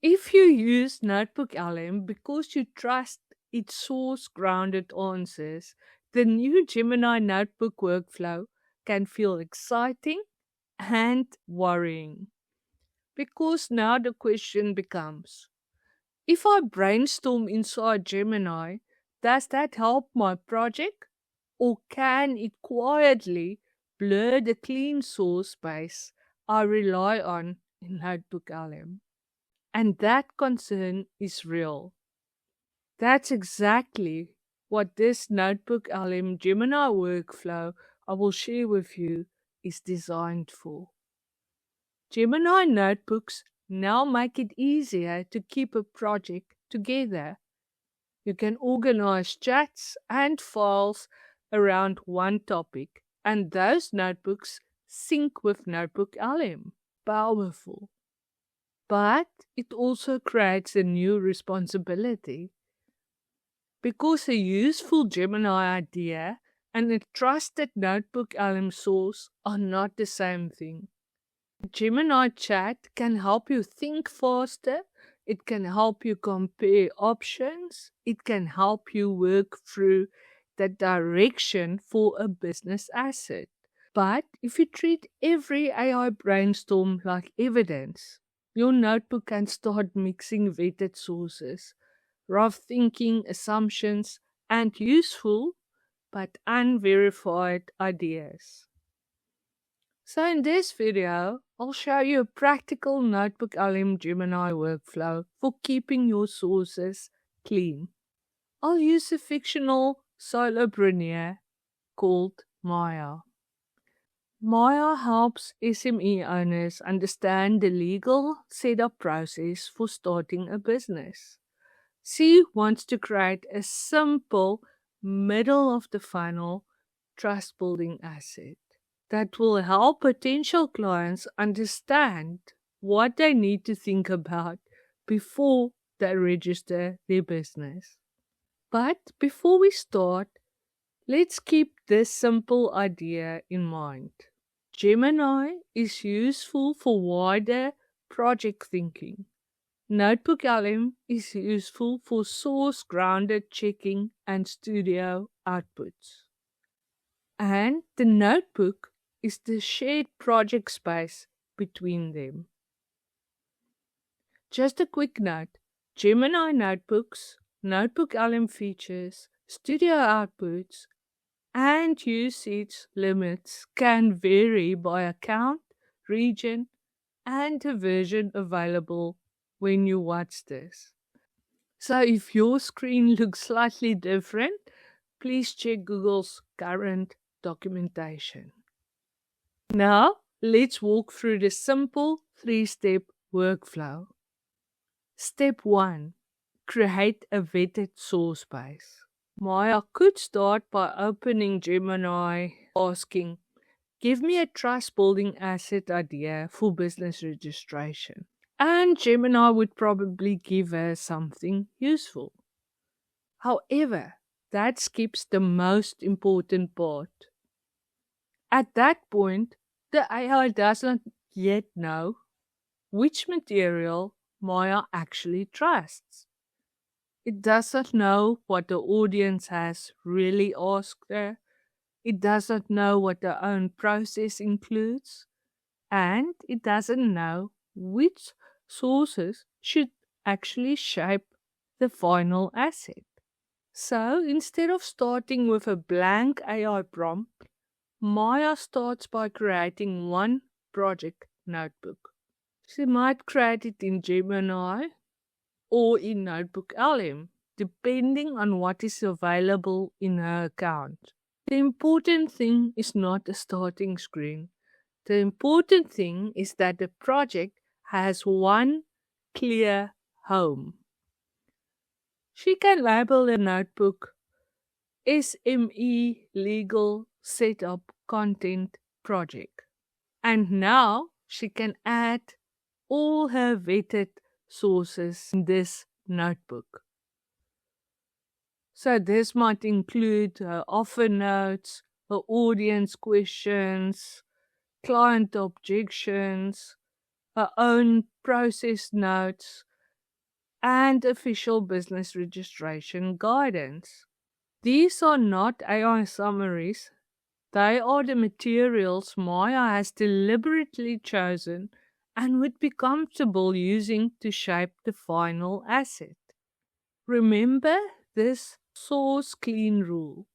If you use NotebookLM because you trust its source-grounded answers, the new Gemini Notebook workflow can feel exciting and worrying. Because now the question becomes, if I brainstorm inside Gemini, does that help my project? Or can it quietly blur the clean source base I rely on in NotebookLM? And that concern is real. That's exactly what this NotebookLM Gemini workflow I will share with you is designed for. Gemini notebooks now make it easier to keep a project together. You can organize chats and files around one topic, and those notebooks sync with NotebookLM. Powerful. But it also creates a new responsibility. Because a useful Gemini idea and a trusted NotebookLM source are not the same thing. Gemini Chat can help you think faster, it can help you compare options, it can help you work through the direction for a business asset. But if you treat every AI brainstorm like evidence, your notebook can start mixing vetted sources, rough thinking, assumptions, and useful but unverified ideas. So in this video, I'll show you a practical NotebookLM Gemini workflow for keeping your sources clean. I'll use a fictional solopreneur called Maya. Maya helps SME owners understand the legal setup process for starting a business. She wants to create a simple, middle of the funnel trust building asset that will help potential clients understand what they need to think about before they register their business. But before we start, let's keep this simple idea in mind. Gemini is useful for wider project thinking. NotebookLM is useful for source-grounded checking and studio outputs. And the notebook is the shared project space between them. Just a quick note, Gemini notebooks, NotebookLM features, studio outputs, and usage limits can vary by account, region, and the version available when you watch this. So if your screen looks slightly different, please check Google's current documentation. Now, let's walk through the simple 3-step workflow. Step 1. Create a vetted source base. Maya could start by opening Gemini, asking, give me a trust building asset idea for business registration. And Gemini would probably give her something useful. However, that skips the most important part. At that point, the AI does not yet know which material Maya actually trusts. It does not know what the audience has really asked her. It does not know what their own process includes. And it doesn't know which sources should actually shape the final asset. So instead of starting with a blank AI prompt, Maya starts by creating one project notebook. She might create it in Gemini or in NotebookLM, depending on what is available in her account. The important thing is not the starting screen. The important thing is that the project has one clear home. She can label the notebook SME Legal Setup Content Project. And now she can add all her vetted sources in this notebook. So this might include her offer notes, her audience questions, client objections, her own process notes, and official business registration guidance. These are not AI summaries, they are the materials Maya has deliberately chosen and would be comfortable using to shape the final asset. Remember this source clean rule.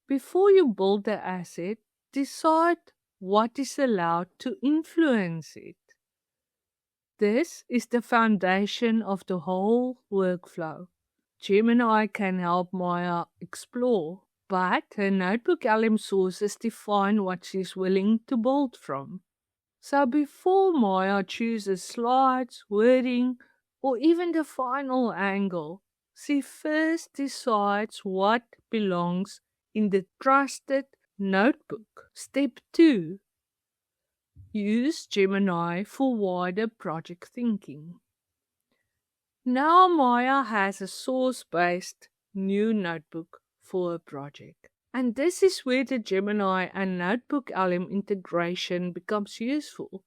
Before you build the asset, decide what is allowed to influence it. This is the foundation of the whole workflow. Gemini can help Maya explore, but her NotebookLM sources define what she's willing to build from. So before Maya chooses slides, wording, or even the final angle, she first decides what belongs in the trusted notebook. Step 2. Use Gemini for wider project thinking. Now Maya has a source-based new notebook for a project. And this is where the Gemini and NotebookLM integration becomes useful.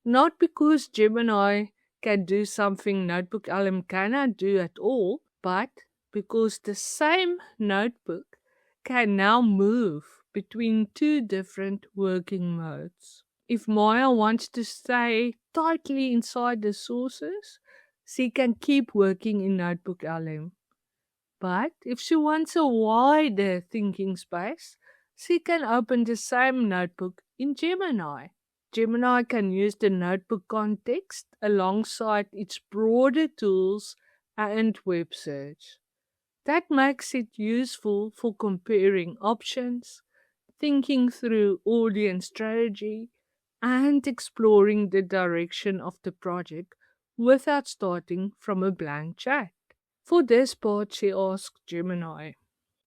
Not because Gemini can do something NotebookLM cannot do at all, but because the same notebook can now move between two different working modes. If Maya wants to stay tightly inside the sources, she can keep working in NotebookLM. But if she wants a wider thinking space, she can open the same notebook in Gemini. Gemini can use the notebook context alongside its broader tools and web search. That makes it useful for comparing options, thinking through audience strategy, and exploring the direction of the project without starting from a blank chat. For this part, she asked Gemini,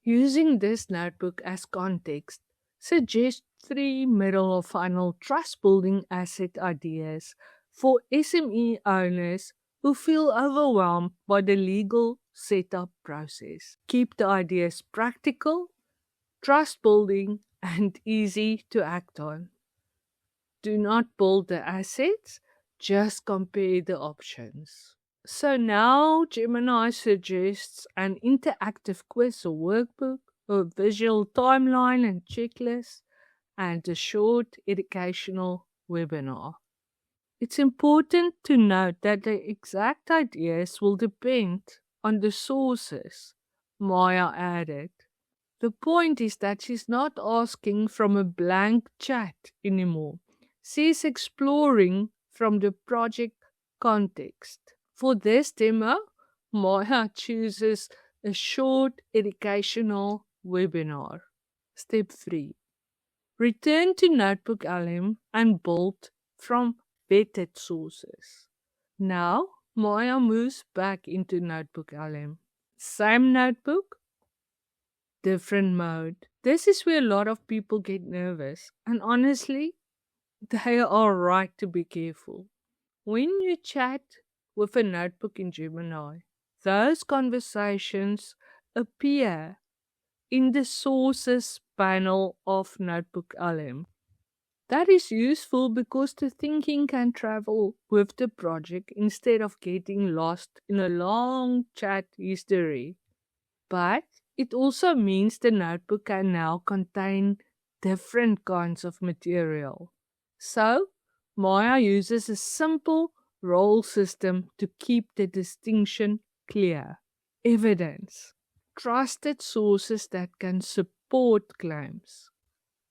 using this notebook as context, suggest 3 middle or final trust building asset ideas for SME owners who feel overwhelmed by the legal setup process. Keep the ideas practical, trust building, and easy to act on. Do not build the assets, just compare the options. So now Gemini suggests an interactive quiz or workbook, a visual timeline and checklist, and a short educational webinar. It's important to note that the exact ideas will depend on the sources, Maya added. The point is that she's not asking from a blank chat anymore. She's exploring from the project context. For this demo, Maya chooses a short educational webinar. Step 3. Return to NotebookLM and build from vetted sources. Now, Maya moves back into NotebookLM. Same notebook, different mode. This is where a lot of people get nervous, and honestly, they are right to be careful. When you chat with a notebook in Gemini, those conversations appear in the sources panel of NotebookLM. That is useful because the thinking can travel with the project instead of getting lost in a long chat history. But it also means the notebook can now contain different kinds of material. So, Maya uses a simple role system to keep the distinction clear. Evidence. Trusted sources that can support claims.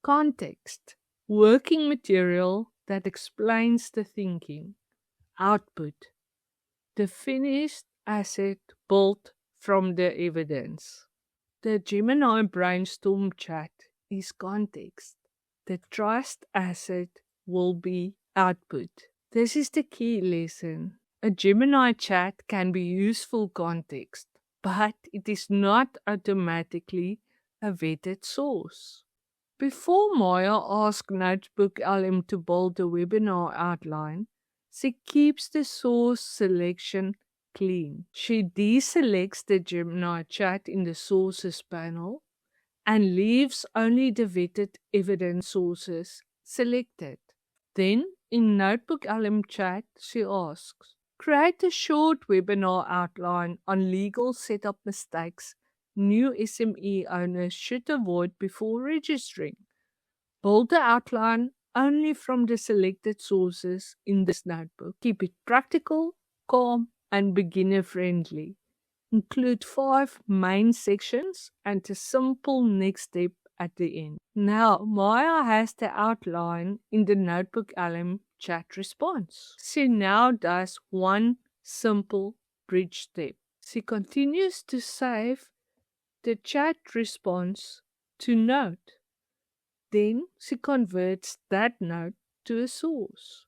Context. Working material that explains the thinking. Output. The finished asset built from the evidence. The Gemini brainstorm chat is context. The trust asset will be output. This is the key lesson. A Gemini chat can be useful context, but it is not automatically a vetted source. Before Maya asks NotebookLM to build a webinar outline, she keeps the source selection clean. She deselects the Gemini chat in the sources panel and leaves only the vetted evidence sources selected. Then, in NotebookLM chat, she asks, Create a short webinar outline on legal setup mistakes new SME owners should avoid before registering. Build the outline only from the selected sources in this notebook. Keep it practical, calm, and beginner friendly. Include 5 main sections and a simple next step at the end. Now, Maya has the outline in the NotebookLM chat response. She now does one simple bridge step. She continues to save the chat response to Note. Then she converts that note to a source.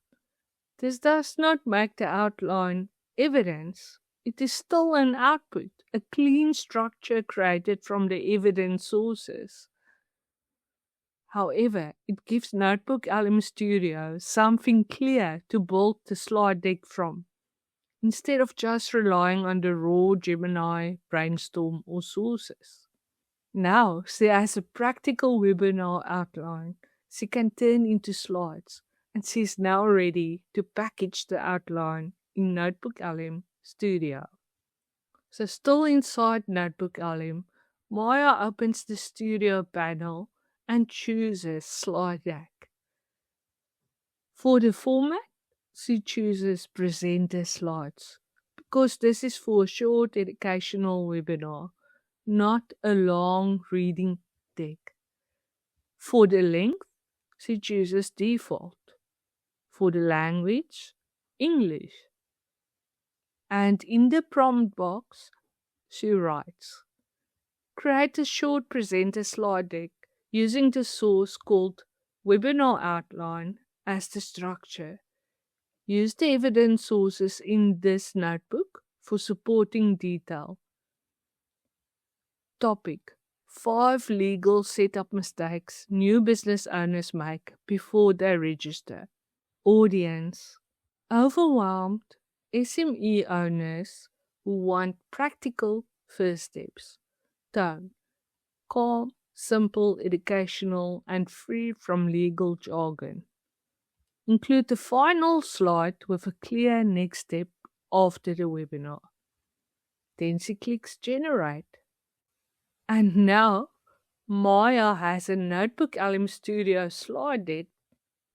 This does not make the outline evidence. It is still an output, a clean structure created from the evidence sources. However, it gives NotebookLM Studio something clear to build the slide deck from, instead of just relying on the raw Gemini, brainstorm, or sources. Now she has a practical webinar outline she can turn into slides, and she is now ready to package the outline in NotebookLM Studio. So still inside NotebookLM, Maya opens the Studio panel and chooses Slide Deck. For the format, she chooses Presenter Slides, because this is for a short educational webinar, not a long reading deck. For the length, she chooses Default. For the language, English. And in the prompt box, she writes, create a short presenter slide deck using the source called Webinar Outline as the structure. Use the evidence sources in this notebook for supporting detail. Topic: 5 legal setup mistakes new business owners make before they register. Audience: overwhelmed SME owners who want practical first steps. Tone: calm, simple, educational, and free from legal jargon. Include the final slide with a clear next step after the webinar. Then she clicks Generate. And now, Maya has a NotebookLM Studio slide deck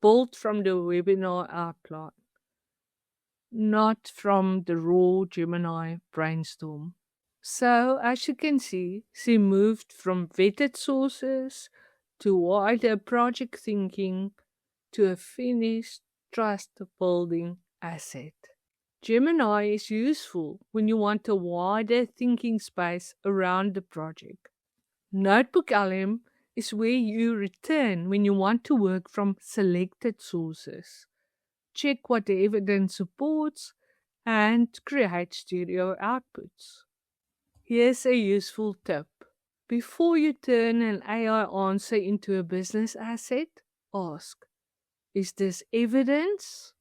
built from the webinar outline, not from the raw Gemini brainstorm. So, as you can see, she moved from vetted sources to wider project thinking to a finished trust-building asset. Gemini is useful when you want a wider thinking space around the project. NotebookLM is where you return when you want to work from selected sources. Check what the evidence supports and create studio outputs. Here's a useful tip. Before you turn an AI answer into a business asset, ask, is this evidence,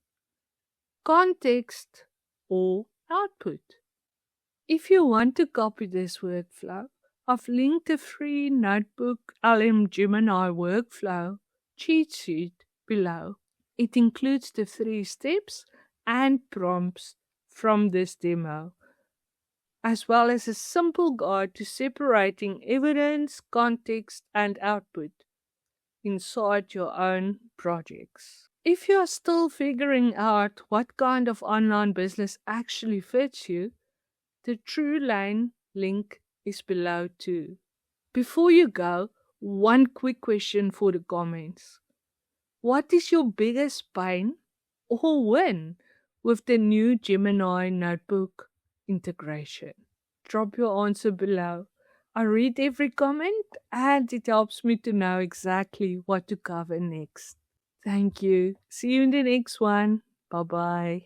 context, or output? If you want to copy this workflow, I've linked a free NotebookLM Gemini workflow cheat sheet below. It includes the 3 steps and prompts from this demo, as well as a simple guide to separating evidence, context, and output inside your own projects. If you are still figuring out what kind of online business actually fits you, the Truelane link is below too. Before you go, one quick question for the comments. What is your biggest pain or win with the new Gemini Notebook integration? Drop your answer below. I read every comment and it helps me to know exactly what to cover next. Thank you. See you in the next one. Bye-bye.